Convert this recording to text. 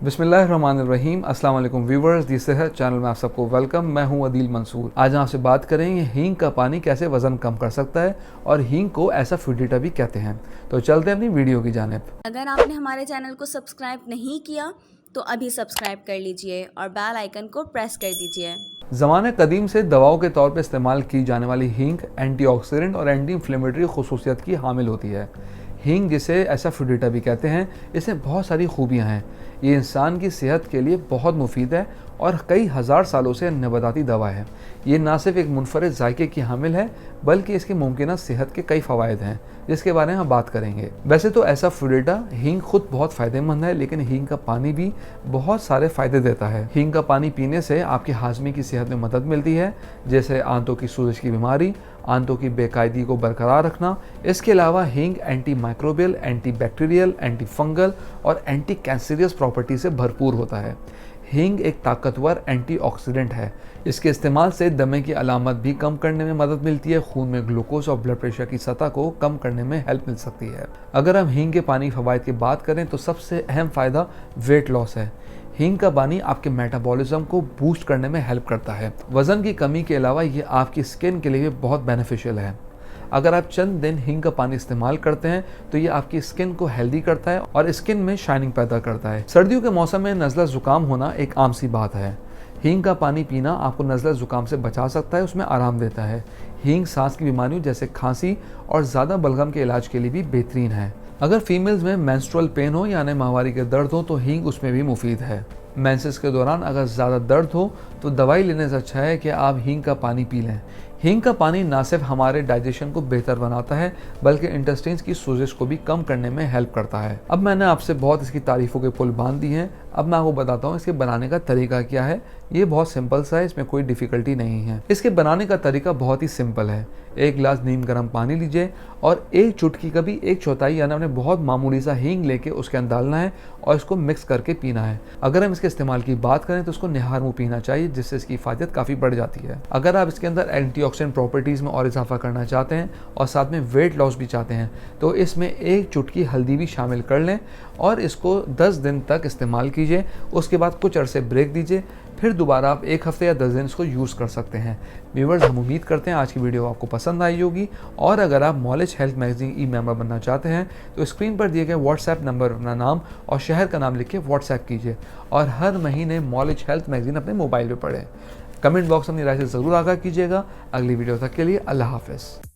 बिस्मिल्लाहिर्रहमानिर्रहीम। अस्सलाम वालेकुम व्यूवर्स, दी सेहत चैनल में आप सबको वेलकम। मैं हूं अदील मंसूर। आज हम आपसे बात करेंगे हींग का पानी कैसे वज़न कम कर सकता है और हींग को ऐसा फूडिटा भी कहते हैं। तो चलते हैं अपनी वीडियो की जानिब। अगर आपने हमारे चैनल को सब्सक्राइब नहीं किया तो अभी सब्सक्राइब कर लीजिए और बेल आइकन को प्रेस कर दीजिए। ज़माने कदीम से दवाओं के तौर पर इस्तेमाल की जाने वाली हींग एंटीऑक्सीडेंट और एंटी इन्फ्लेमेटरी खसूसियत की हामिल होती है। हींग, जिसे ऐसा फूडिटा भी कहते हैं, इसमें बहुत सारी खूबियाँ हैं। ये इंसान की सेहत के लिए बहुत मुफीद है और कई हज़ार सालों से नबाताती दवा है। ये ना सिर्फ एक मुनफरद जायके की हामिल है बल्कि इसके मुमकिन सेहत के कई फ़वायद हैं जिसके बारे में हम बात करेंगे। वैसे तो ऐसा फूडिटा हींग खुद बहुत फ़ायदेमंद है, लेकिन हींग का पानी भी बहुत सारे फ़ायदे देता है। हींग का पानी पीने से आपके हाजमे की सेहत में मदद मिलती है, जैसे आंतों की सूजश की बीमारी, आंतों की बेकायदी को बरकरार रखना। इसके अलावा हींग anti microbial, anti bacterial, anti fungal और एंटी कैंसरियस प्रॉपर्टी से भरपूर होता है। हींग एक ताकतवर एंटीऑक्सीडेंट है। इसके इस्तेमाल से दमे की अलामत भी कम करने में मदद मिलती है। खून में ग्लूकोज और ब्लड प्रेशर की सतह को कम करने में हेल्प मिल सकती है। अगर हम हींग के पानी फ़वाइद की बात करें तो सबसे अहम फ़ायदा वेट लॉस है। हींग का पानी आपके मेटाबॉलिज्म को बूस्ट करने में हेल्प करता है। वज़न की कमी के अलावा ये आपकी स्किन के लिए भी बहुत बेनिफिशियल है। अगर आप चंद दिन हींग का पानी इस्तेमाल करते हैं तो ये आपकी स्किन को हेल्दी करता है और स्किन में शाइनिंग पैदा करता है। सर्दियों के मौसम में नज़ला ज़ुकाम होना एक आम सी बात है। हींग का पानी पीना आपको नज़ला ज़ुकाम से बचा सकता है, उसमें आराम देता है। हींग सांस की बीमारियों जैसे खांसी और ज़्यादा बलगम के इलाज के लिए भी बेहतरीन है। अगर फीमेल्स में मेंस्ट्रुअल पेन हो यानी माहवारी के दर्द हो तो हींग उसमें भी मुफीद है। मेंसेस के दौरान अगर ज़्यादा दर्द हो तो दवाई लेने से अच्छा है कि आप हींग का पानी पी लें। हींग का पानी ना सिर्फ हमारे डाइजेशन को बेहतर बनाता है बल्कि इंटेस्टाइन्स की सोजिश को भी कम करने में हेल्प करता है। अब मैंने आपसे बहुत इसकी तारीफ़ों के पुल बांध दी हैं। अब मैं आपको बताता हूँ इसके बनाने का तरीका क्या है। ये बहुत सिंपल सा है, इसमें कोई डिफ़िकल्टी नहीं है। इसके बनाने का तरीका बहुत ही सिंपल है। एक गिलास नीम गर्म पानी लीजिए और एक चुटकी का भी एक चौथाई यानी आपने बहुत मामूली सा हींग लेके उसके अंदर डालना है और इसको मिक्स करके पीना है। अगर हम इसके इस्तेमाल की बात करें तो इसको निहार मुँह पीना चाहिए, जिससे इसकी इफादत काफ़ी बढ़ जाती है। अगर आप इसके अंदर एंटीऑक्सीडेंट प्रॉपर्टीज़ में और इजाफा करना चाहते हैं और साथ में वेट लॉस भी चाहते हैं तो इसमें एक चुटकी हल्दी भी शामिल कर लें और इसको 10 दिन तक इस्तेमाल कीजिए। उसके बाद कुछ अरसे ब्रेक दीजिए, फिर दोबारा आप 1 हफ्ते या 10 दिन इसको यूज़ कर सकते हैं। व्यूअर्स, हम उम्मीद करते हैं आज की वीडियो आपको पसंद आई होगी और अगर आप नॉलेज हेल्थ मैगजीन ई मेंबर बनना चाहते हैं तो स्क्रीन पर दिए गए व्हाट्सएप नंबर अपना नाम और शहर का नाम लिख के व्हाट्सएप कीजिए और हर महीने नॉलेज हेल्थ मैगजीन अपने मोबाइल पर पढ़ें। कमेंट बॉक्स में अपनी राय से ज़रूर आगाह कीजिएगा। अगली वीडियो तक के लिए अल्लाह हाफ़िज़।